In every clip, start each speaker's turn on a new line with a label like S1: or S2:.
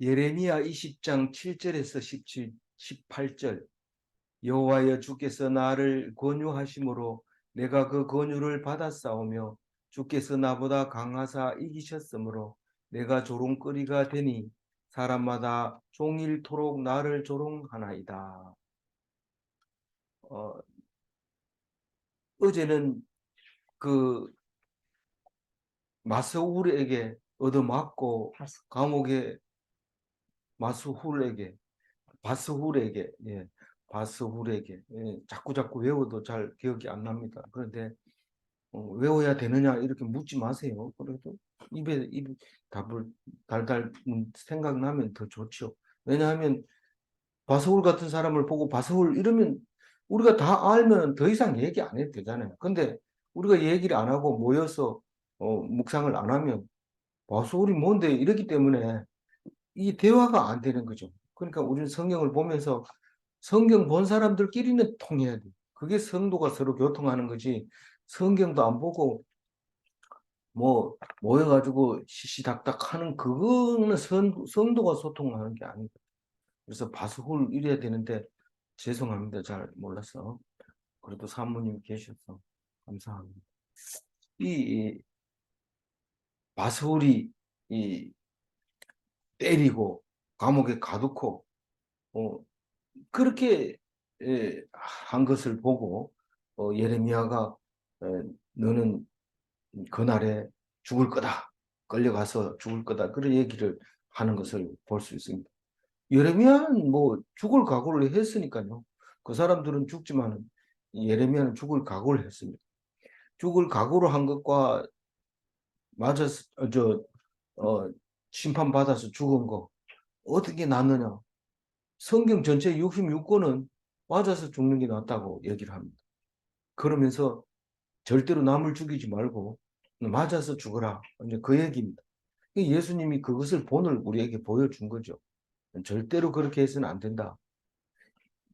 S1: 예레미야 20장 7절에서 18절. 여호와여 주께서 나를 권유하심으로 내가 그 권유를 받았사오며 주께서 나보다 강하사 이기셨으므로 내가 조롱거리가 되니 사람마다 종일토록 나를 조롱하나이다. 어제는 그 마스훌에게 얻어맞고 감옥에 바스훌에게 예, 바스훌에게 자꾸 외워도 잘 기억이 안 납니다. 그런데 외워야 되느냐 이렇게 묻지 마세요. 그래도 입에 답을 달달 생각나면 더 좋죠. 왜냐하면 바스훌 같은 사람을 보고 바스훌 이러면 우리가 다 알면 더 이상 얘기 안 해도 되잖아요. 근데 우리가 얘기를 안 하고 모여서 묵상을 안 하면 바스훌이 뭔데 이렇기 때문에 이 대화가 안 되는 거죠. 그러니까 우리는 성경을 보면서 성경 본 사람들끼리는 통해야 돼. 그게 성도가 서로 교통하는 거지. 성경도 안 보고 뭐 모여가지고 시시닥닥 하는 그거는 성도가 소통하는 게 아니다. 그래서 바스훌 이래야 되는데 죄송합니다. 잘 몰라서. 그래도 사모님 계셔서 감사합니다. 이 바스훌이 이 때리고 감옥에 가두고 그렇게 한 것을 보고 예레미야가 너는 그날에 죽을 거다. 끌려가서 죽을 거다. 그런 얘기를 하는 것을 볼 수 있습니다. 예레미야는 뭐 죽을 각오를 했으니까요. 그 사람들은 죽지만 예레미야는 죽을 각오를 했습니다. 죽을 각오를 한 것과 맞아서 심판받아서 죽은 거 어떻게 낫느냐. 성경 전체 66권은 맞아서 죽는 게 낫다고 얘기를 합니다. 그러면서 절대로 남을 죽이지 말고 맞아서 죽어라. 이제 그 얘기입니다. 예수님이 그것을 본을 우리에게 보여준 거죠. 절대로 그렇게 해서는 안 된다.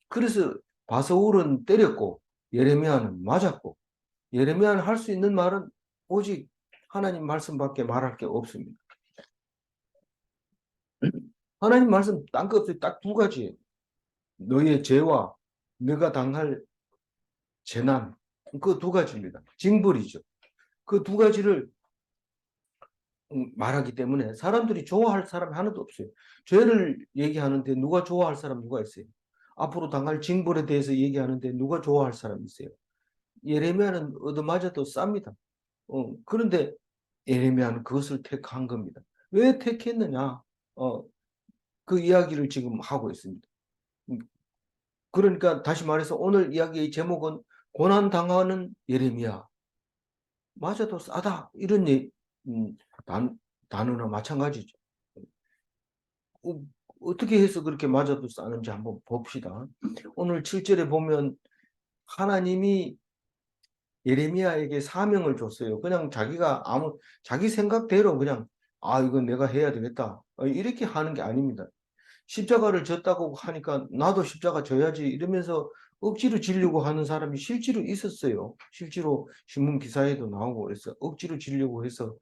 S1: 그래서 바스훌은 때렸고 예레미야는 맞았고 예레미야는 할 수 있는 말은 오직 하나님 말씀밖에 말할 게 없습니다. 하나님 말씀 딴 거 없어요. 딱 두 가지예요. 너의 죄와 너가 당할 재난 그 두 가지입니다. 징벌이죠. 그 두 가지를 말하기 때문에 사람들이 좋아할 사람이 하나도 없어요. 죄를 얘기하는데 누가 좋아할 사람 누가 있어요? 앞으로 당할 징벌에 대해서 얘기하는데 누가 좋아할 사람이 있어요? 예레미야는 얻어맞아도 쌉니다. 그런데 예레미야는 그것을 택한 겁니다. 왜 택했느냐? 그 이야기를 지금 하고 있습니다. 그러니까 다시 말해서 오늘 이야기의 제목은 고난당하는 예레미야. 맞아도 싸다. 이런 단어나 마찬가지죠. 어떻게 해서 그렇게 맞아도 싸는지 한번 봅시다. 오늘 7절에 보면 하나님이 예레미야에게 사명을 줬어요. 그냥 자기가 자기 생각대로 그냥 이건 내가 해야 되겠다. 이렇게 하는 게 아닙니다. 십자가를 졌다고 하니까 나도 십자가 져야지 이러면서 억지로 지려고 하는 사람이 실제로 있었어요. 실제로 신문 기사에도 나오고 그래서 억지로 지려고 해서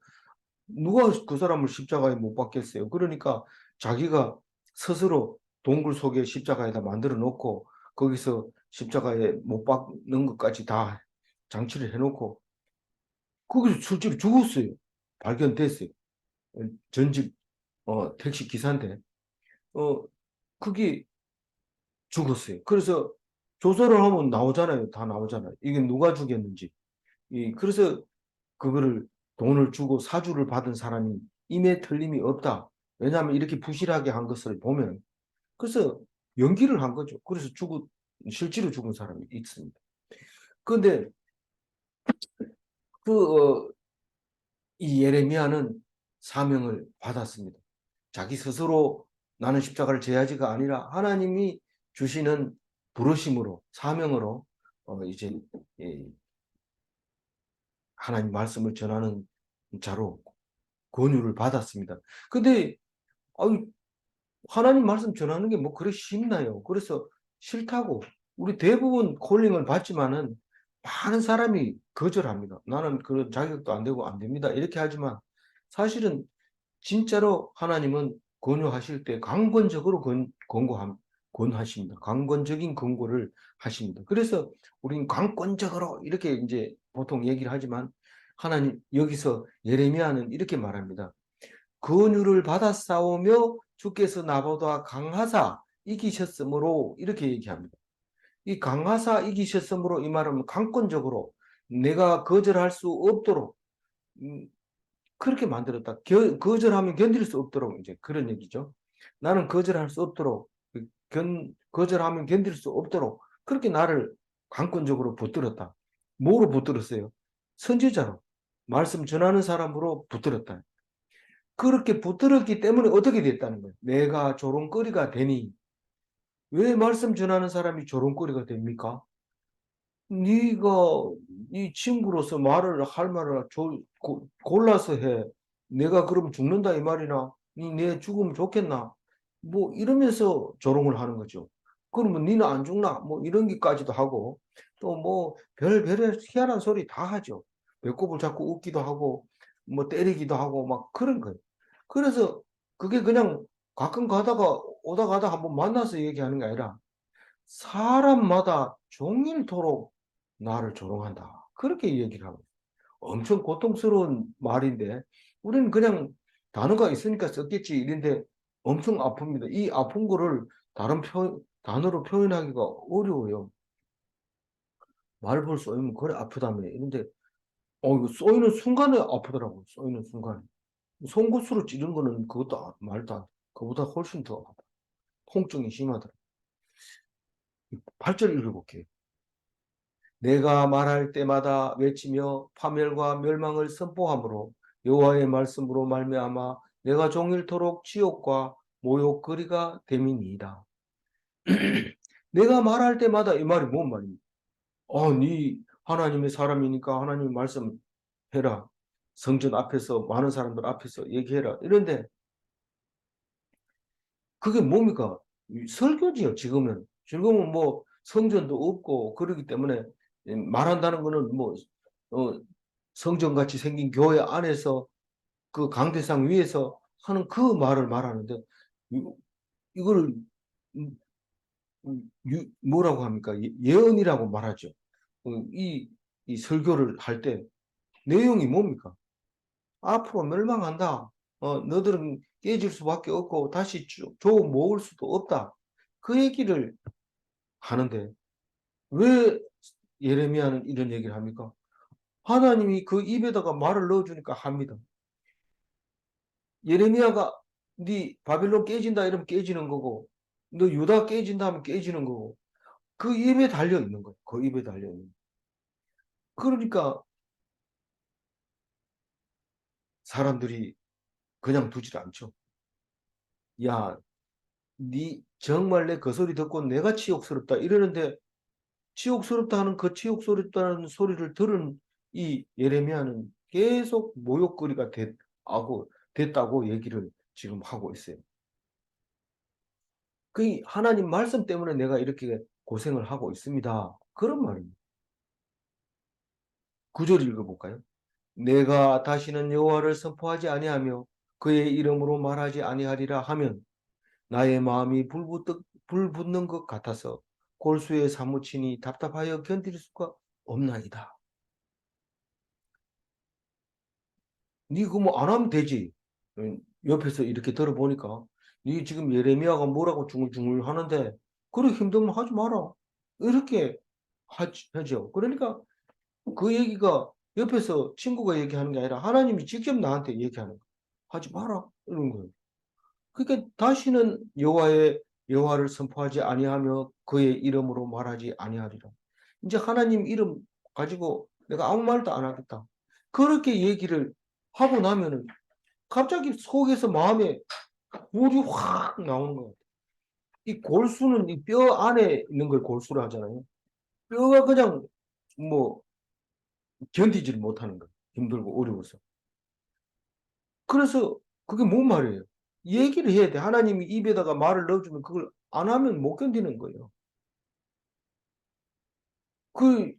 S1: 누가 그 사람을 십자가에 못 박겠어요. 그러니까 자기가 스스로 동굴 속에 십자가에다 만들어 놓고 거기서 십자가에 못 박는 것까지 다 장치를 해놓고 거기서 실제로 죽었어요. 발견됐어요. 전직 택시 기사인데 그게 죽었어요. 그래서 조사를 하면 나오잖아요. 다 나오잖아요. 이게 누가 죽였는지. 그래서 그거를 돈을 주고 사주를 받은 사람이 임에 틀림이 없다. 왜냐하면 이렇게 부실하게 한 것을 보면 그래서 연기를 한 거죠. 그래서 실제로 죽은 사람이 있습니다. 그런데 이 예레미야는 사명을 받았습니다. 자기 스스로 나는 십자가를 져야지가 아니라 하나님이 주시는 부르심으로 사명으로 이제 하나님 말씀을 전하는 자로 권유를 받았습니다. 근데 하나님 말씀 전하는 게 뭐 그래 쉽나요? 그래서 싫다고 우리 대부분 콜링을 받지만은 많은 사람이 거절합니다. 나는 그런 자격도 안 되고 안 됩니다. 이렇게 하지만 사실은 진짜로 하나님은 권유하실 때 권하십니다. 강권적인 권고를 하십니다. 그래서 우리는 강권적으로 이렇게 이제 보통 얘기를 하지만 하나님 여기서 예레미야는 이렇게 말합니다. 권유를 받아 싸우며 주께서 나보다 강하사 이기셨으므로 이렇게 얘기합니다. 이 강하사 이기셨으므로 이 말은 강권적으로 내가 거절할 수 없도록 그렇게 만들었다. 거절하면 견딜 수 없도록 이제 그런 얘기죠. 나는 거절할 수 없도록 거절하면 견딜 수 없도록 그렇게 나를 강권적으로 붙들었다. 뭐로 붙들었어요? 선지자로 말씀 전하는 사람으로 붙들었다. 그렇게 붙들었기 때문에 어떻게 됐다는 거예요? 내가 조롱거리가 되니 왜 말씀 전하는 사람이 조롱거리가 됩니까? 네가 이 친구로서 말을 할 말을 골라서 해. 내가 그럼 죽는다 이 말이나? 내 죽으면 좋겠나? 뭐 이러면서 조롱을 하는 거죠. 그러면 니는 안 죽나? 뭐 이런 게까지도 하고 또 뭐 별의 희한한 소리 다 하죠. 배꼽을 잡고 웃기도 하고 뭐 때리기도 하고 막 그런 거예요. 그래서 그게 그냥 가끔 가다가 오다 가다 한번 만나서 얘기하는 게 아니라 사람마다 종일토록 나를 조롱한다. 그렇게 얘기를 하고 엄청 고통스러운 말인데 우리는 그냥 단어가 있으니까 썼겠지 이런데 엄청 아픕니다. 이 아픈 거를 단어로 표현하기가 어려워요. 말벌 쏘이면 그래 아프다며 이런데 이거 쏘이는 순간에 아프더라고. 쏘이는 순간에. 송곳으로 찌른 거는 그것도 말도 안 돼. 그보다 훨씬 더 아파. 통증이 심하더라고. 8절 읽어볼게요. 내가 말할 때마다 외치며 파멸과 멸망을 선포함으로 여호와의 말씀으로 말미암아 내가 종일토록 지옥과 모욕거리가 됨이니이다. 내가 말할 때마다 이 말이 뭔 말입니까? 네 하나님의 사람이니까 하나님 말씀해라. 성전 앞에서 많은 사람들 앞에서 얘기해라. 이런데 그게 뭡니까? 설교지요. 지금은 뭐 성전도 없고 그러기 때문에 말한다는 거는 뭐 어, 성전같이 생긴 교회 안에서 그 강대상 위에서 하는 그 말을 말하는데 이걸 뭐라고 합니까? 예언이라고 말하죠. 이, 이 설교를 할 때 내용이 뭡니까? 앞으로 멸망한다. 너들은 깨질 수밖에 없고 다시 조 모을 수도 없다. 그 얘기를 하는데 왜 예레미야는 이런 얘기를 합니까? 하나님이 그 입에다가 말을 넣어주니까 합니다. 예레미야가 네 바빌론 깨진다 이러면 깨지는 거고 너 유다 깨진다 하면 깨지는 거고 그 입에 달려 있는 거예요. 그 입에 달려 있는. 그러니까 사람들이 그냥 두질 않죠. 야, 네 정말 내 그 소리 듣고 내가 치욕스럽다 이러는데 치욕스럽다 하는 그 치욕스럽다는 소리를 들은 이 예레미야는 계속 모욕거리가 됐다고 얘기를 지금 하고 있어요. 그 하나님 말씀 때문에 내가 이렇게 고생을 하고 있습니다. 그런 말입니다. 9절 읽어볼까요? 내가 다시는 여호와를 선포하지 아니하며 그의 이름으로 말하지 아니하리라 하면 나의 마음이 불붙는 것 같아서 골수에 사무치니 답답하여 견딜 수가 없나이다. 니 그거 뭐 안 하면 되지. 옆에서 이렇게 들어보니까 니 지금 예레미야가 뭐라고 중얼중얼 하는데 그래 힘들면 하지 마라. 이렇게 하죠. 그러니까 그 얘기가 옆에서 친구가 얘기하는 게 아니라 하나님이 직접 나한테 얘기하는 거. 하지 마라. 이런 거예요. 그러니까 다시는 여호와를 선포하지 아니하며 그의 이름으로 말하지 아니하리라. 이제 하나님 이름 가지고 내가 아무 말도 안 하겠다. 그렇게 얘기를 하고 나면은 갑자기 속에서 마음에 불이 확 나오는 것 같아요. 이 골수는 이 뼈 안에 있는 걸 골수로 하잖아요. 뼈가 그냥 뭐 견디지를 못하는 거예요. 힘들고 어려워서. 그래서 그게 뭔 말이에요? 얘기를 해야 돼. 하나님이 입에다가 말을 넣어주면 그걸 안 하면 못 견디는 거예요. 그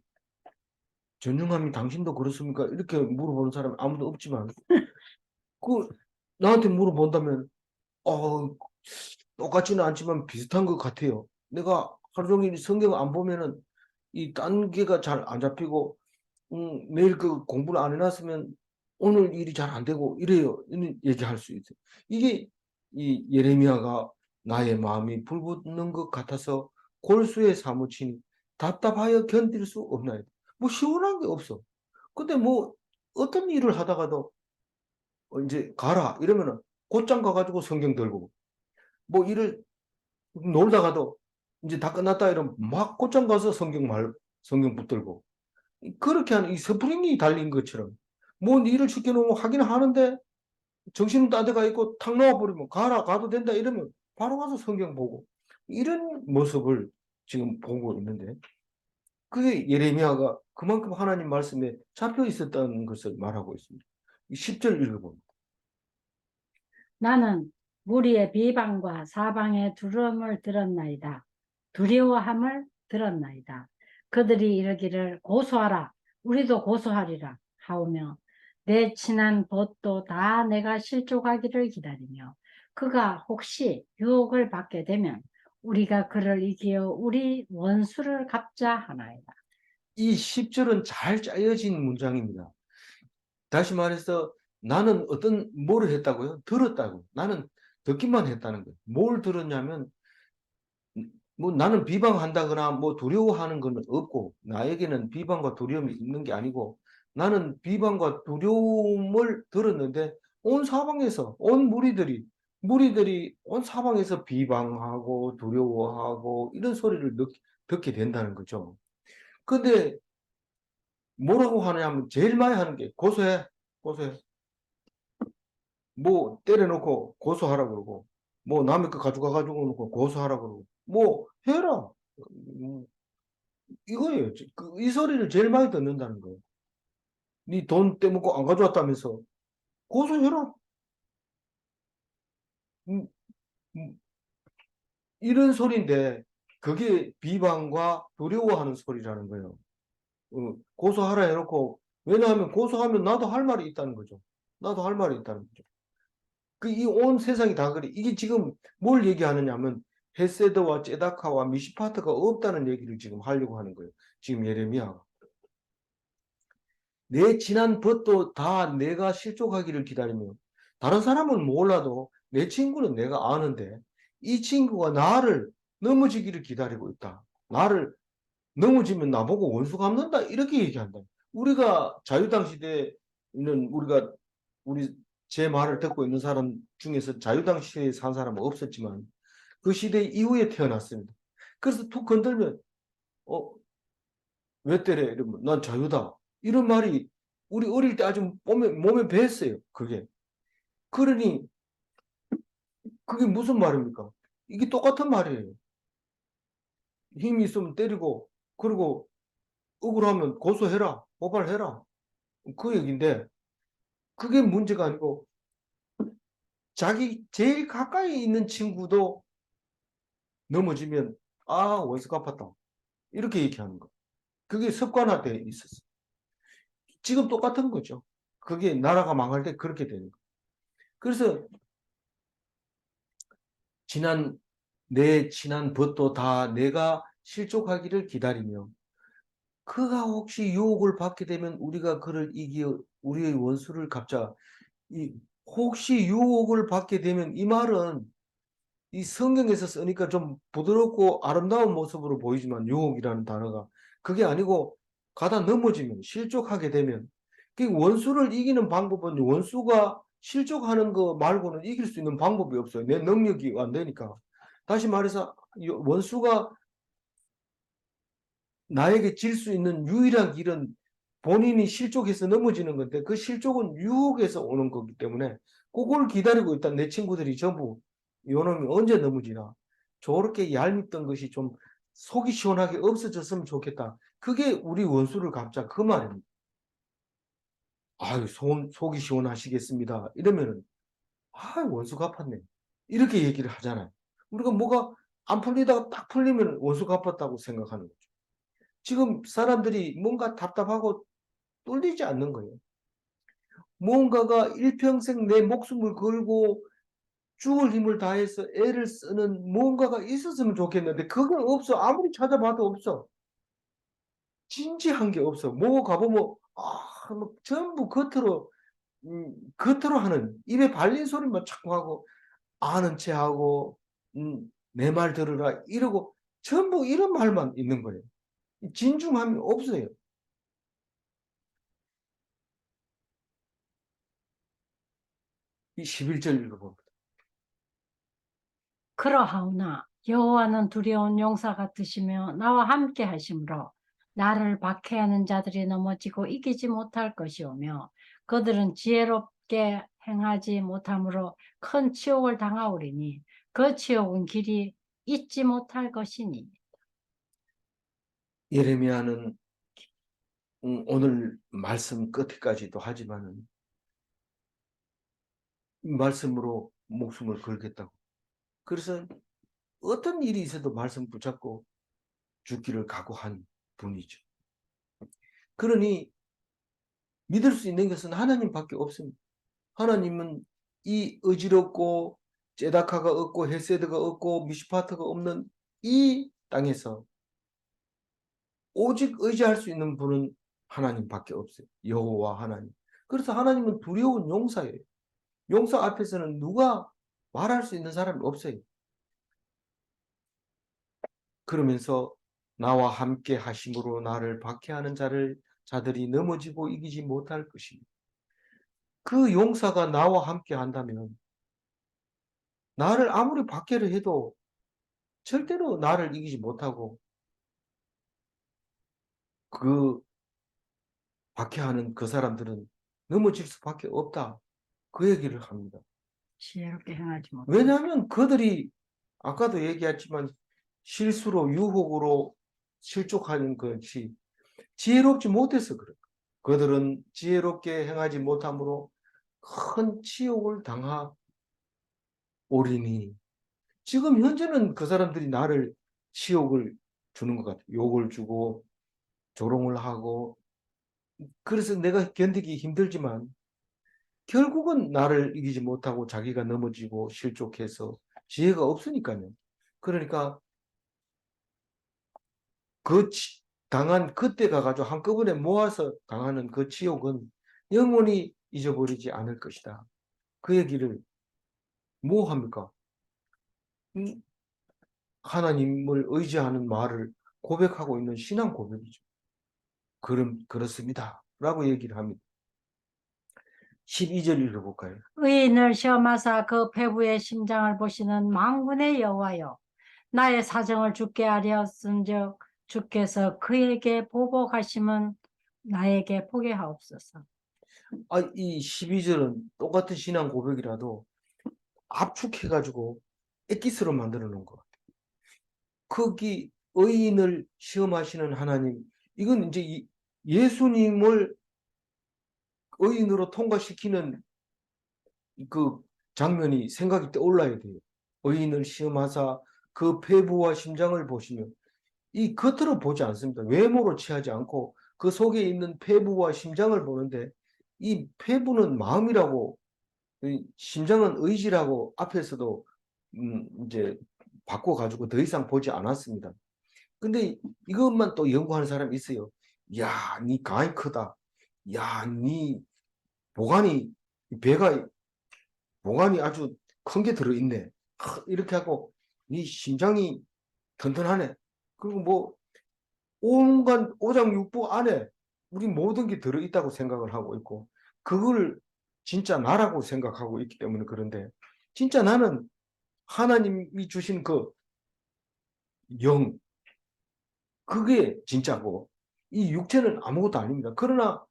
S1: 전능함이 당신도 그렇습니까? 이렇게 물어보는 사람이 아무도 없지만 그 나한테 물어본다면 똑같지는 않지만 비슷한 것 같아요. 내가 하루 종일 성경 안 보면은 이 단계가 잘 안 잡히고, 내일 그 공부를 안 해놨으면 오늘 일이 잘 안 되고 이래요. 이런 얘기할 수 있어요. 이게 이 예레미야가 나의 마음이 불붙는 것 같아서 골수에 사무치니 답답하여 견딜 수 없나이다. 뭐 시원한 게 없어. 근데 뭐 어떤 일을 하다가도 이제 가라 이러면은 곧장 가가지고 성경 들고, 뭐 일을 놀다가도 이제 다 끝났다 이러면 막 곧장 가서 성경 붙들고, 그렇게 하는 이 스프링이 달린 것처럼 뭐 일을 시켜놓으면 하긴 하는데 정신은 딴 데 가 있고 탁 놓아버리면 가라 가도 된다 이러면 바로 가서 성경 보고, 이런 모습을 지금 보고 있는데, 그게 예레미야가 그만큼 하나님 말씀에 잡혀 있었다는 것을 말하고 있습니다. 10절 읽어봅니다.
S2: 나는 무리의 비방과 사방의 두려움을 들었나이다. 두려워함을 들었나이다. 그들이 이르기를 고소하라. 우리도 고소하리라 하오며 내 친한 벗도 다 내가 실족하기를 기다리며 그가 혹시 유혹을 받게 되면 우리가 그를 이기어 우리 원수를 갚자 하나이다.
S1: 이 10절은 잘 짜여진 문장입니다. 다시 말해서 나는 뭐를 했다고요? 들었다고. 나는 듣기만 했다는 거예요. 뭘 들었냐면, 뭐 나는 비방한다거나 뭐 두려워하는 건 없고, 나에게는 비방과 두려움이 있는 게 아니고, 나는 비방과 두려움을 들었는데 온 사방에서 온 무리들이 온 사방에서 비방하고 두려워하고 이런 소리를 듣게 된다는 거죠. 근데 뭐라고 하냐면 제일 많이 하는 게 고소해, 고소해. 뭐 때려놓고 고소하라 그러고, 뭐 남의 거 가져가 가지고 놓고 고소하라 그러고, 뭐 해라. 이거예요. 이 소리를 제일 많이 듣는다는 거예요. 네 돈 떼먹고 안 가져왔다면서 고소해라. 음, 음, 이런 소리인데 그게 비방과 두려워하는 소리라는 거예요. 고소하라 해놓고, 왜냐하면 고소하면 나도 할 말이 있다는 거죠. 나도 할 말이 있다는 거죠. 이 온 세상이 다 그래. 이게 지금 뭘 얘기하느냐면 헤세드와 제다카와 미시파트가 없다는 얘기를 지금 하려고 하는 거예요. 지금 예레미야가. 내 지난 벗도 다 내가 실족하기를 기다리며, 다른 사람은 몰라도 내 친구는 내가 아는데 이 친구가 나를 넘어지기를 기다리고 있다. 나를 넘어지면 나보고 원수 갚는다. 이렇게 얘기한다. 우리가 자유당 시대에는 우리 제 말을 듣고 있는 사람 중에서 자유당 시대에 산 사람은 없었지만 그 시대 이후에 태어났습니다. 그래서 툭 건들면 어, 왜 때려? 이러면 난 자유다. 이런 말이 우리 어릴 때 아주 몸에 배었어요. 그게. 그러니 그게 무슨 말입니까? 이게 똑같은 말이에요. 힘이 있으면 때리고, 그리고 억울하면 고소해라. 고발해라. 그 얘기인데, 그게 문제가 아니고 자기 제일 가까이 있는 친구도 넘어지면 원수 갚았다. 이렇게 얘기하는 거. 그게 습관화되어 있었어. 지금 똑같은 거죠. 그게 나라가 망할 때 그렇게 되는 거. 그래서 내 지난 벗도 다 내가 실족하기를 기다리며 그가 혹시 유혹을 받게 되면 우리가 그를 이기어 우리의 원수를 갚자. 이 혹시 유혹을 받게 되면, 이 말은 이 성경에서 쓰니까 좀 부드럽고 아름다운 모습으로 보이지만 유혹이라는 단어가 그게 아니고, 가다 넘어지면 실족하게 되면, 그 원수를 이기는 방법은 원수가 실족하는 거 말고는 이길 수 있는 방법이 없어요. 내 능력이 안 되니까. 다시 말해서 원수가 나에게 질 수 있는 유일한 길은 본인이 실족해서 넘어지는 건데, 그 실족은 유혹에서 오는 거기 때문에 그걸 기다리고 있다. 내 친구들이 전부 요놈이 언제 넘어지나, 저렇게 얄밉던 것이 좀 속이 시원하게 없어졌으면 좋겠다. 그게 우리 원수를 갚자, 그 말입니다. 아유, 속이 시원하시겠습니다. 이러면은 원수 갚았네, 이렇게 얘기를 하잖아요. 우리가 뭐가 안 풀리다가 딱 풀리면 원수 갚았다고 생각하는 거죠. 지금 사람들이 뭔가 답답하고 뚫리지 않는 거예요. 무언가가 일평생 내 목숨을 걸고 죽을 힘을 다해서 애를 쓰는 뭔가가 있었으면 좋겠는데 그게 없어. 아무리 찾아봐도 없어. 진지한 게 없어. 뭐 가보면 뭐 전부 겉으로 하는 입에 발린 소리만 자꾸 하고 아는 체 하고 내 말 들으라 이러고 전부 이런 말만 있는 거예요. 진중함이 없어요. 이 11절 읽어봅니다.
S2: 그러하오나 여호와는 두려운 용사 같으시며 나와 함께 하심으로 나를 박해하는 자들이 넘어지고 이기지 못할 것이오며 그들은 지혜롭게 행하지 못함으로 큰 치욕을 당하오리니 그 치욕은 길이 잊지 못할 것이니.
S1: 예레미야는 오늘 말씀 끝까지도 하지만은 이 말씀으로 목숨을 걸겠다고. 그래서 어떤 일이 있어도 말씀 붙잡고 죽기를 각오한 분이죠. 그러니 믿을 수 있는 것은 하나님밖에 없습니다. 하나님은 이 어지럽고 제다카가 없고 헤세드가 없고 미시파트가 없는 이 땅에서 오직 의지할 수 있는 분은 하나님밖에 없어요. 여호와 하나님. 그래서 하나님은 두려운 용사예요. 용사 앞에서는 누가 말할 수 있는 사람이 없어요. 그러면서 나와 함께 하심으로 나를 박해하는 자들이 넘어지고 이기지 못할 것입니다. 그 용사가 나와 함께 한다면 나를 아무리 박해를 해도 절대로 나를 이기지 못하고 그 박해하는 그 사람들은 넘어질 수밖에 없다. 그 얘기를 합니다.
S2: 지혜롭게 행하지 못할.
S1: 왜냐하면 그들이 아까도 얘기했지만 실수로 유혹으로 실족하는 것이 지혜롭지 못해서 그래요. 그들은 지혜롭게 행하지 못함으로 큰 치욕을 당하오리니 지금 현재는 그 사람들이 나를 치욕을 주는 것 같아요. 욕을 주고 조롱을 하고 그래서 내가 견디기 힘들지만 결국은 나를 이기지 못하고 자기가 넘어지고 실족해서 지혜가 없으니까요. 그러니까 그 당한 그때 가가지고 한꺼번에 모아서 당하는 그 치욕은 영원히 잊어버리지 않을 것이다. 그 얘기를 뭐 합니까? 하나님을 의지하는 말을 고백하고 있는 신앙 고백이죠. 그렇습니다. 라고 얘기를 합니다. 12절 읽어볼까요?
S2: 의인을 시험하사 그 배부의 심장을 보시는 만군의 여호와여 나의 사정을 주께 아뢰었은즉 주께서 그에게 보복하심은 나에게 보게 하옵소서.
S1: 이 12절은 똑같은 신앙 고백이라도 압축해가지고 엑기스로 만들어 놓은 것 같아요. 거기 의인을 시험하시는 하나님, 이건 이제 예수님을 의인으로 통과시키는 그 장면이 생각이 떠올라야 돼요. 의인을 시험하사 그 폐부와 심장을 보시며 이 겉으로 보지 않습니다. 외모로 취하지 않고 그 속에 있는 폐부와 심장을 보는데 이 폐부는 마음이라고 심장은 의지라고 앞에서도 이제 바꿔가지고 더 이상 보지 않았습니다. 근데 이것만 또 연구하는 사람이 있어요. 야, 니 간이 크다. 야, 니 보관이 배가 보관이 아주 큰 게 들어있네. 이렇게 하고 니 심장이 튼튼하네. 그리고 뭐 온갖 오장육부 안에 우리 모든 게 들어있다고 생각을 하고 있고 그걸 진짜 나라고 생각하고 있기 때문에 그런데 진짜 나는 하나님이 주신 그 영, 그게 진짜고 이 육체는 아무것도 아닙니다. 그러나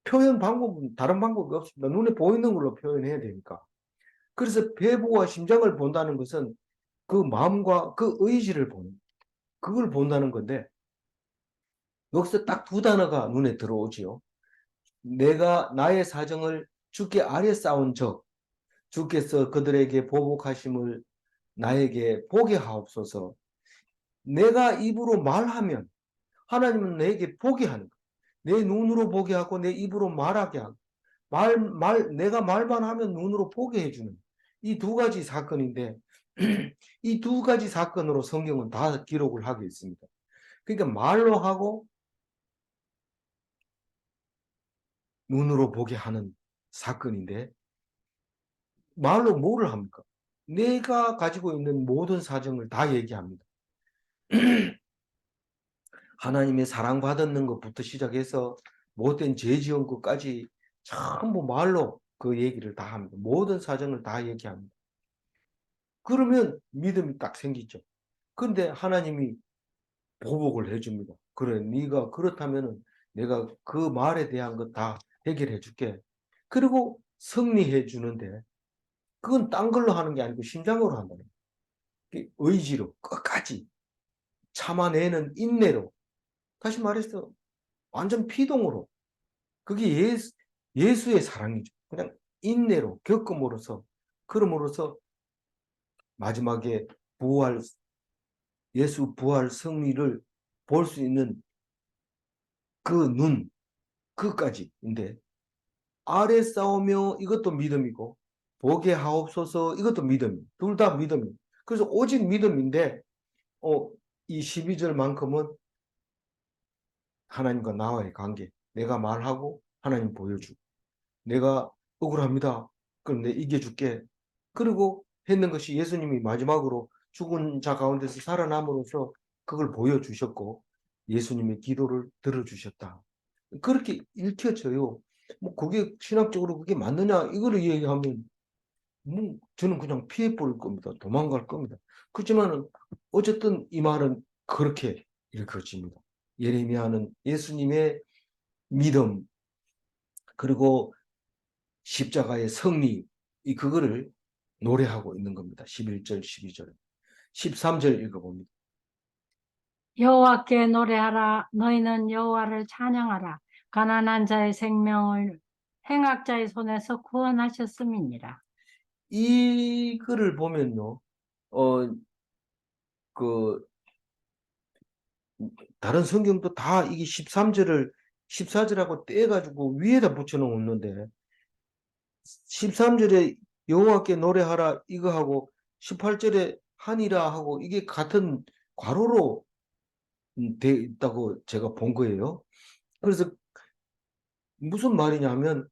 S1: 표현 방법은 다른 방법이 없습니다. 눈에 보이는 걸로 표현해야 되니까. 그래서 배부와 심장을 본다는 것은 그 마음과 그 의지를 보는 그걸 본다는 건데 여기서 딱 두 단어가 눈에 들어오지요. 내가 나의 사정을 주께 아뢰 쌓은 적 주께서 그들에게 보복하심을 나에게 보게 하옵소서. 내가 입으로 말하면 하나님은 내게 보게 하는 거예요. 내 눈으로 보게 하고 내 입으로 말하게 하고 내가 말만 하면 눈으로 보게 해주는 이 두 가지 사건인데 이 두 가지 사건으로 성경은 다 기록을 하고 있습니다. 그러니까 말로 하고 눈으로 보게 하는 사건인데 말로 뭐를 합니까? 내가 가지고 있는 모든 사정을 다 얘기합니다. 하나님의 사랑받는 것부터 시작해서 못된 죄 지은 것까지 전부 말로 그 얘기를 다 합니다. 모든 사정을 다 얘기합니다. 그러면 믿음이 딱 생기죠. 그런데 하나님이 보복을 해줍니다. 그래, 네가 그렇다면은 내가 그 말에 대한 것 다 해결해 줄게. 그리고 승리해 주는데 그건 딴 걸로 하는 게 아니고 심장으로 한다는 거예요. 의지로 끝까지 참아내는 인내로, 다시 말해서 완전 피동으로, 그게 예수의 사랑이죠. 그냥 인내로 겪음으로써, 그럼으로써 마지막에 부활, 예수 부활 승리를 볼 수 있는 그 눈, 그까지인데, 아래 싸우며 이것도 믿음이고 보게 하옵소서 이것도 믿음, 둘 다 믿음이. 그래서 오직 믿음인데 이 12절만큼은 하나님과 나와의 관계, 내가 말하고 하나님 보여주고, 내가 억울합니다, 그럼 내가 이겨줄게. 그리고 했는 것이 예수님이 마지막으로 죽은 자 가운데서 살아남으로써 그걸 보여주셨고 예수님의 기도를 들어주셨다. 그렇게 읽혀져요. 뭐 그게 신학적으로 그게 맞느냐 이거를 얘기하면 뭐 저는 그냥 피해 버릴 겁니다. 도망갈 겁니다. 그렇지만은 어쨌든 이 말은 그렇게 읽혀집니다. 예레미야는 예수님의 믿음 그리고 십자가의 승리 그거를 노래하고 있는 겁니다. 11절, 12절. 13절 읽어봅니다.
S2: 여호와께 노래하라. 너희는 여호와를 찬양하라. 가난한 자의 생명을 행악자의 손에서 구원하셨음이니라.
S1: 이 글을 보면요, 그, 다른 성경도 다 이게 13절을 14절하고 떼가지고 위에다 붙여놓는데, 13절에 여호와께 노래하라 이거 하고 18절에 하니라 하고 이게 같은 괄호로 돼 있다고 제가 본 거예요. 그래서 무슨 말이냐면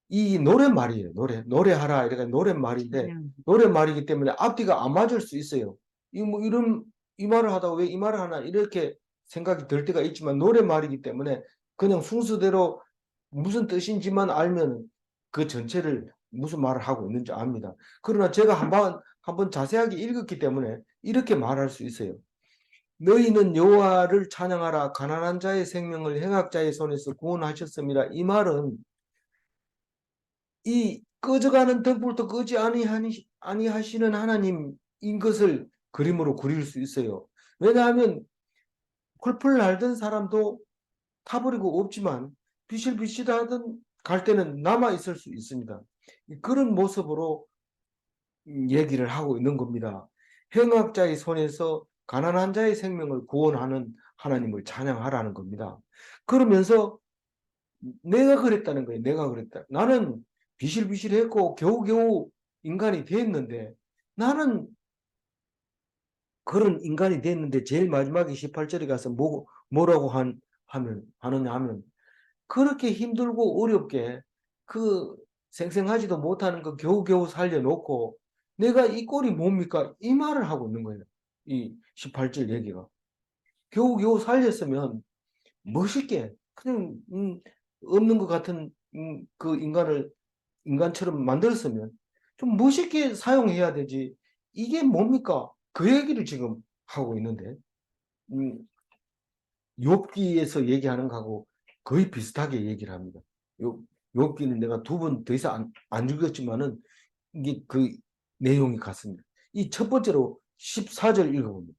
S1: 이 노랫말이에요. 노래하라 이렇게 노랫말인데 노랫말이기 때문에 앞뒤가 안 맞을 수 있어요. 이 말을 하다가 왜 이 말을 하나 이렇게 생각이 들 때가 있지만 노랫말이기 때문에 그냥 순서대로 무슨 뜻인지만 알면 그 전체를 무슨 말을 하고 있는지 압니다. 그러나 제가 한번 자세하게 읽었기 때문에 이렇게 말할 수 있어요. 너희는 여호와를 찬양하라. 가난한 자의 생명을 행악자의 손에서 구원하셨습니다. 이 말은 이 꺼져가는 등불도 끄지 아니하시는 하나님인 것을 그림으로 그릴 수 있어요. 왜냐하면 펄펄 날던 사람도 타버리고 없지만 비실비실하던 갈 때는 남아 있을 수 있습니다. 그런 모습으로 얘기를 하고 있는 겁니다. 행악자의 손에서 가난한 자의 생명을 구원하는 하나님을 찬양하라는 겁니다. 그러면서 내가 그랬다는 거예요. 내가 그랬다. 나는 비실비실했고 겨우겨우 인간이 됐는데 나는 그런 인간이 됐는데 제일 마지막에 18절에 가서 뭐라고 하느냐 하면 그렇게 힘들고 어렵게 그 생생하지도 못하는 그 겨우겨우 살려놓고 내가 이 꼴이 뭡니까? 이 말을 하고 있는 거예요. 이 18절 얘기가. 겨우겨우 살렸으면 멋있게 그냥 없는 것 같은 그 인간을 인간처럼 만들었으면 좀 멋있게 사용해야 되지. 이게 뭡니까? 그 얘기를 지금 하고 있는데 음, 욥기에서 얘기하는 거하고 거의 비슷하게 얘기를 합니다. 욥기는 내가 두 번 더 이상 안 읽었지만은 이게 그 내용이 같습니다. 이 첫 번째로 14절 읽어봅니다.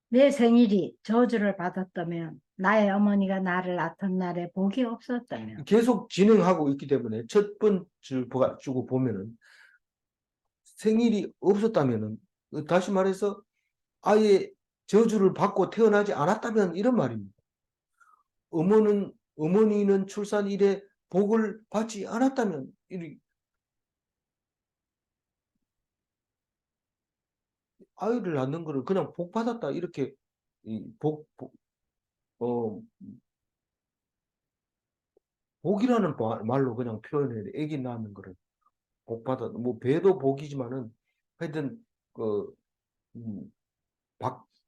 S2: 내 생일이 저주를 받았다면 나의 어머니가 나를 낳던 날에 복이 없었다면
S1: 계속 진행하고 있기 때문에 첫 번째 주고 보면은 생일이 없었다면은 다시 말해서 아예 저주를 받고 태어나지 않았다면 이런 말입니다. 어머니는 출산 이래 복을 받지 않았다면 아이를 낳는 거를 그냥 복 받았다 이렇게 어, 복이라는 말로 그냥 표현해야 돼. 아기 낳는 거를 복 받아 뭐 배도 복이지만은 하여튼 그 음,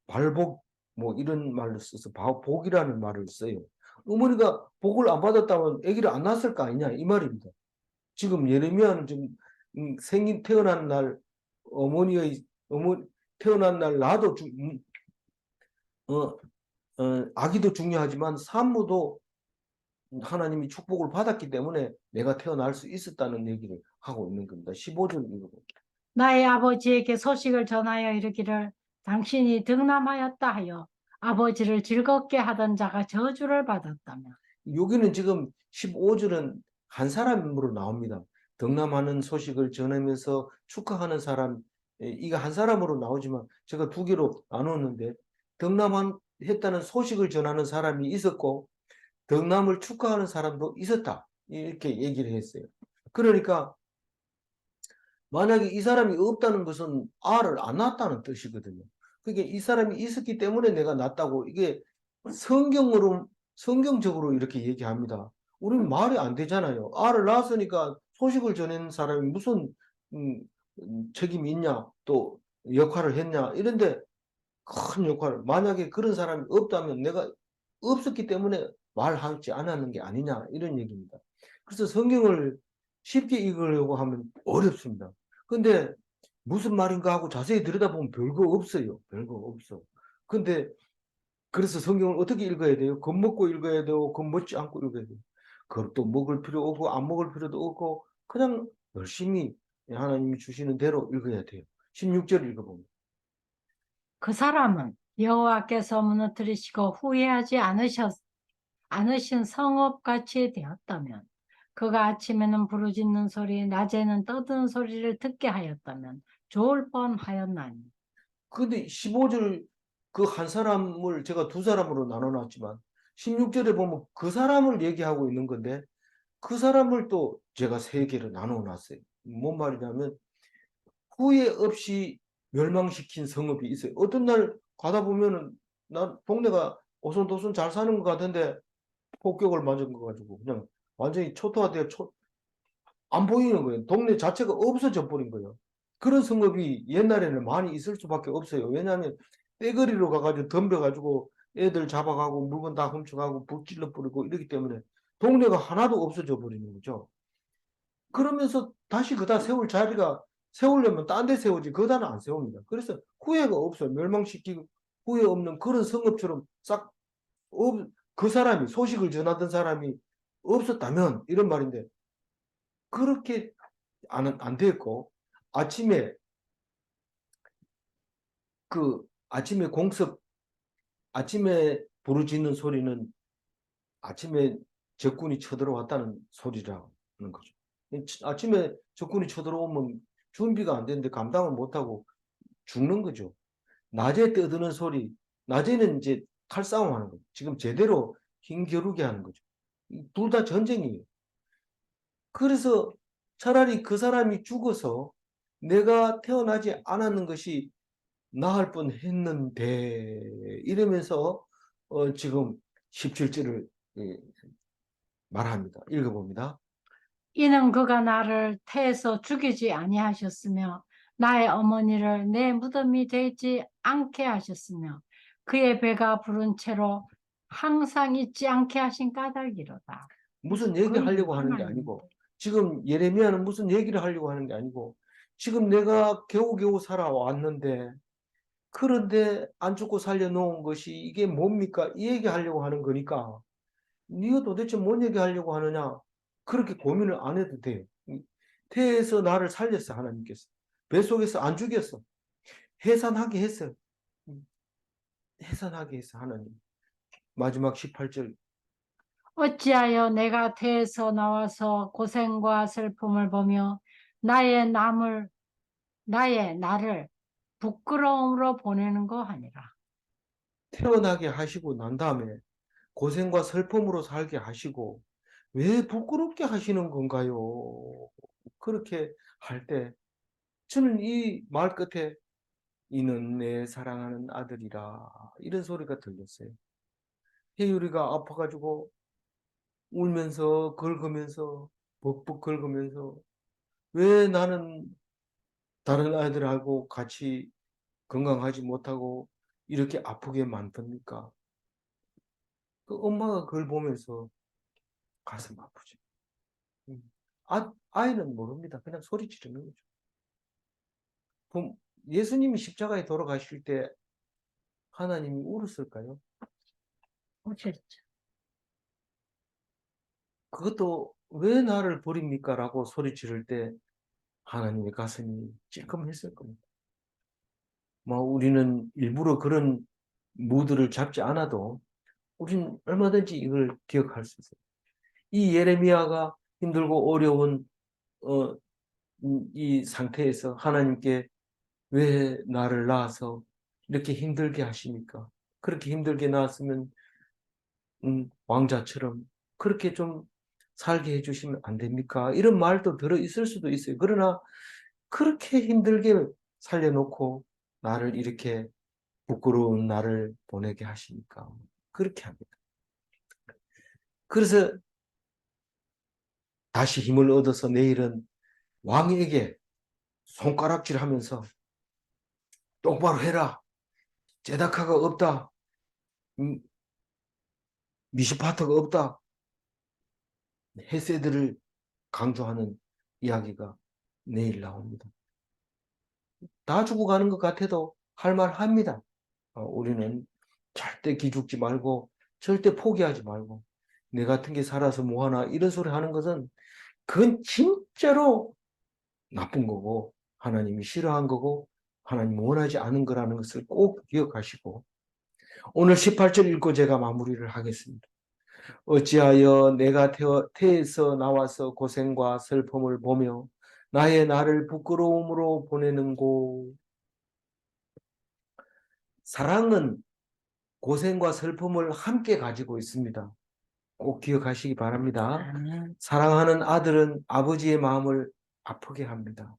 S1: 발복 뭐 이런 말을 써서 복이라는 말을 써요. 어머니가 복을 안 받았다면 아기를 안 낳았을 거 아니냐 이 말입니다. 지금 예레미야는 지금 태어난 날 어머니의 어머 태어난 날 나도 어, 아기도 중요하지만 산모도 하나님이 축복을 받았기 때문에 내가 태어날 수 있었다는 얘기를 하고 있는 겁니다. 15절 읽어보세요.
S2: 나의 아버지에게 소식을 전하여 이르기를 당신이 득남하였다 하여 아버지를 즐겁게 하던 자가 저주를 받았다며.
S1: 여기는 지금 15절은 한 사람으로 나옵니다. 덕남하는 소식을 전하면서 축하하는 사람, 이거 한 사람으로 나오지만 제가 두 개로 나눴는데 덕남했다는 소식을 전하는 사람이 있었고 덕남을 축하하는 사람도 있었다. 이렇게 얘기를 했어요. 그러니까 만약에 이 사람이 없다는 것은 알을 안 낳았다는 뜻이거든요. 그게 이 사람이 있었기 때문에 내가 낳았다고 이게 성경적으로 이렇게 얘기합니다. 우리는 말이 안 되잖아요. 알을 낳았으니까 소식을 전하는 사람이 무슨 음, 책임이 있냐, 또 역할을 했냐, 이런데 큰 역할. 만약에 그런 사람이 없다면 내가 없었기 때문에 말하지 않았는 게 아니냐, 이런 얘기입니다. 그래서 성경을 쉽게 읽으려고 하면 어렵습니다. 근데 무슨 말인가 하고 자세히 들여다보면 별거 없어요. 별거 없어. 근데 그래서 성경을 어떻게 읽어야 돼요? 겁먹고 읽어야 되고 겁먹지 않고 읽어야 돼요. 그것도 먹을 필요 없고 안 먹을 필요도 없고 그냥 열심히 하나님이 주시는 대로 읽어야 돼요. 16절 읽어봅니다.
S2: 그 사람은 여호와께서 무너뜨리시고 후회하지 않으신 성읍같이 되었다면 그가 아침에는 부르짖는 소리 낮에는 떠드는 소리를 듣게 하였다면 좋을 뻔하였나니.
S1: 근데 15절 그 한 사람을 제가 두 사람으로 나눠놨지만 16절에 보면 그 사람을 얘기하고 있는 건데 그 사람을 또 제가 세 개로 나눠놨어요. 뭔 말이냐면 후회 없이 멸망시킨 성읍이 있어요. 어떤 날 가다 보면은 난 동네가 오손도손 잘 사는 것 같은데 폭격을 맞은 거 가지고 그냥 완전히 초토화되어 안 보이는 거예요. 동네 자체가 없어져 버린 거예요. 그런 성읍이 옛날에는 많이 있을 수밖에 없어요. 왜냐하면 떼거리로 가가지고 덤벼가지고 애들 잡아가고 물건 다 훔쳐가고 불 찔러 뿌리고 이러기 때문에 동네가 하나도 없어져 버리는 거죠. 그러면서 다시 그다 세우려면 딴 데 세우지 그다는 안 세웁니다. 그래서 후회가 없어요. 멸망시키고 후회 없는 그런 성읍처럼 싹 그 사람이 소식을 전하던 사람이 없었다면 이런 말인데 그렇게 안 됐고 아침에 아침에 아침에 부르짖는 소리는 아침에 적군이 쳐들어왔다는 소리라는 거죠. 아침에 적군이 쳐들어오면 준비가 안 되는데 감당을 못하고 죽는 거죠. 낮에 떠드는 소리, 낮에는 이제 칼싸움 하는 거죠. 지금 제대로 힘겨루게 하는 거죠. 둘 다 전쟁이에요. 그래서 차라리 그 사람이 죽어서 내가 태어나지 않았는 것이 나을 뻔 했는데 이러면서 지금 17절을 말합니다. 읽어봅니다.
S2: 이는 그가 나를 태에서 죽이지 아니하셨으며 나의 어머니를 내 무덤이 되지 않게 하셨으며 그의 배가 부른 채로 항상 잊지 않게 하신 까닭이로다.
S1: 무슨 얘기
S2: 거의
S1: 하려고 하는 게
S2: 하나님.
S1: 아니고 지금 예레미야는 무슨 얘기를 하려고 하는 게 아니고 지금 내가 겨우겨우 살아왔는데 그런데 안 죽고 살려놓은 것이 이게 뭡니까? 이 얘기 하려고 하는 거니까 네가 도대체 뭔 얘기 하려고 하느냐? 그렇게 고민을 안 해도 돼요. 태에서 나를 살렸어 하나님께서. 뱃속에서 안 죽였어. 해산하게 했어요. 해산하게 했어 하나님. 마지막 18절.
S2: 어찌하여 내가 태에서 나와서 고생과 슬픔을 보며 나의 남을 나의 나를 부끄러움으로 보내는 거 아니라.
S1: 태어나게 하시고 난 다음에 고생과 슬픔으로 살게 하시고 왜 부끄럽게 하시는 건가요? 그렇게 할 때 저는 이 말 끝에 이는 내 사랑하는 아들이라. 이런 소리가 들렸어요. 해율이가 아파가지고 울면서 긁으면서 벅벅 긁으면서 왜 나는 다른 아이들하고 같이 건강하지 못하고 이렇게 아프게 만듭니까? 그 엄마가 그걸 보면서 가슴 아프죠. 아이는 모릅니다. 그냥 소리 지르는 거죠. 예수님이 십자가에 돌아가실 때 하나님이 울었을까요?
S2: 오셨죠.
S1: 그것도 왜 나를 버립니까? 라고 소리 지를 때 하나님의 가슴이 찔끔했을 겁니다. 뭐 우리는 일부러 그런 무드를 잡지 않아도 우리는 얼마든지 이걸 기억할 수 있어요. 이 예레미야가 힘들고 어려운 이 상태에서 하나님께 왜 나를 낳아서 이렇게 힘들게 하십니까? 그렇게 힘들게 낳았으면 왕자처럼 그렇게 좀 살게 해주시면 안 됩니까? 이런 말도 들어 있을 수도 있어요. 그러나 그렇게 힘들게 살려놓고 나를 이렇게 부끄러운 나를 보내게 하시니까 그렇게 합니다. 그래서 다시 힘을 얻어서 내일은 왕에게 손가락질하면서 똑바로 해라. 제다카가 없다. 미시파트가 없다. 헤세드를 강조하는 이야기가 내일 나옵니다. 다 죽어가는 것 같아도 할 말 합니다. 우리는 절대 기죽지 말고 절대 포기하지 말고 내 같은 게 살아서 뭐하나 이런 소리 하는 것은 그건 진짜로 나쁜 거고 하나님이 싫어한 거고 하나님 원하지 않은 거라는 것을 꼭 기억하시고 오늘 18절 읽고 제가 마무리를 하겠습니다. 어찌하여 내가 태에서 나와서 고생과 슬픔을 보며 나의 나를 부끄러움으로 보내는고. 사랑은 고생과 슬픔을 함께 가지고 있습니다. 꼭 기억하시기 바랍니다. 사랑하는 아들은 아버지의 마음을 아프게 합니다.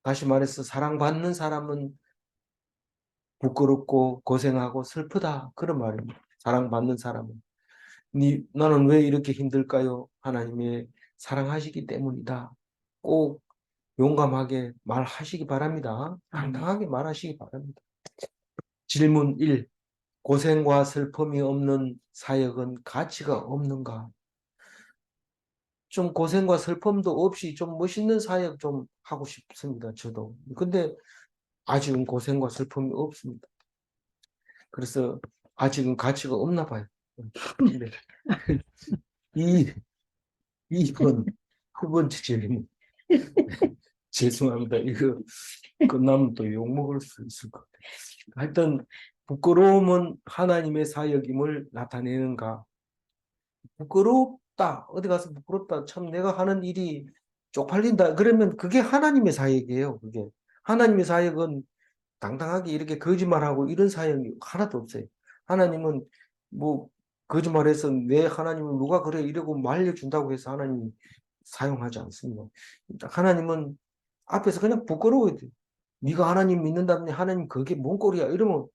S1: 다시 말해서 사랑받는 사람은 부끄럽고 고생하고 슬프다. 그런 말입니다. 사랑받는 사람은. 나는 왜 이렇게 힘들까요? 하나님의 사랑하시기 때문이다. 꼭 용감하게 말하시기 바랍니다. 당당하게 말하시기 바랍니다. 질문 1. 고생과 슬픔이 없는 사역은 가치가 없는가? 좀 고생과 슬픔도 없이 좀 멋있는 사역 좀 하고 싶습니다. 저도. 근데 아직은 고생과 슬픔이 없습니다. 그래서 아직은 가치가 없나 봐요. 네. 이 2번 두 번째 질문. 죄송합니다. 이거 끝나면 또 욕먹을 수 있을 것 같아요. 하여튼 부끄러움은 하나님의 사역임을 나타내는가? 부끄럽다. 어디 가서 부끄럽다. 참 내가 하는 일이 쪽팔린다. 그러면 그게 하나님의 사역이에요. 그게. 하나님의 사역은 당당하게 이렇게 거짓말하고 이런 사역이 하나도 없어요. 하나님은 뭐 거짓말해서 내 하나님은 누가 그래 이러고 말려준다고 해서 하나님이 사용하지 않습니다. 하나님은 앞에서 그냥 부끄러워야 돼. 네가 하나님 믿는다더니 하나님 그게 뭔 꼴이야 이러면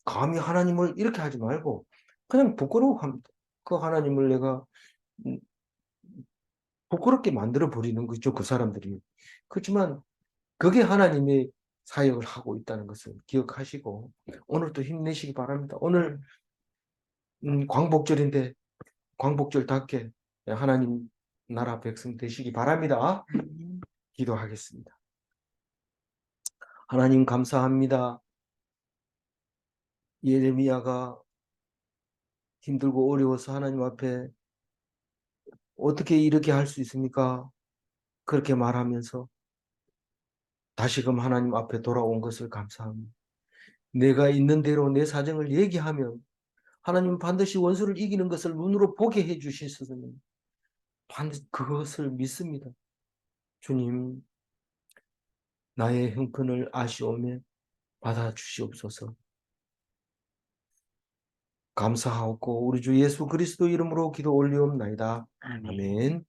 S1: 감히 하나님을 이렇게 하지 말고 그냥 부끄러워합니다. 그 하나님을 내가 음, 부끄럽게 만들어 버리는 거죠. 그 사람들이. 그렇지만 그게 하나님의 사역을 하고 있다는 것을 기억하시고 오늘도 힘내시기 바랍니다. 오늘 광복절인데 광복절답게 하나님 나라 백성 되시기 바랍니다. 기도하겠습니다. 하나님 감사합니다. 예레미야가 힘들고 어려워서 하나님 앞에 어떻게 이렇게 할 수 있습니까? 그렇게 말하면서 다시금 하나님 앞에 돌아온 것을 감사합니다. 내가 있는 대로 내 사정을 얘기하면 하나님 반드시 원수를 이기는 것을 눈으로 보게 해주시소서. 반드시 그것을 믿습니다. 주님, 나의 형편을 아시오매 받아주시옵소서. 감사하고 우리 주 예수 그리스도 이름으로 기도 올리옵나이다. 아멘.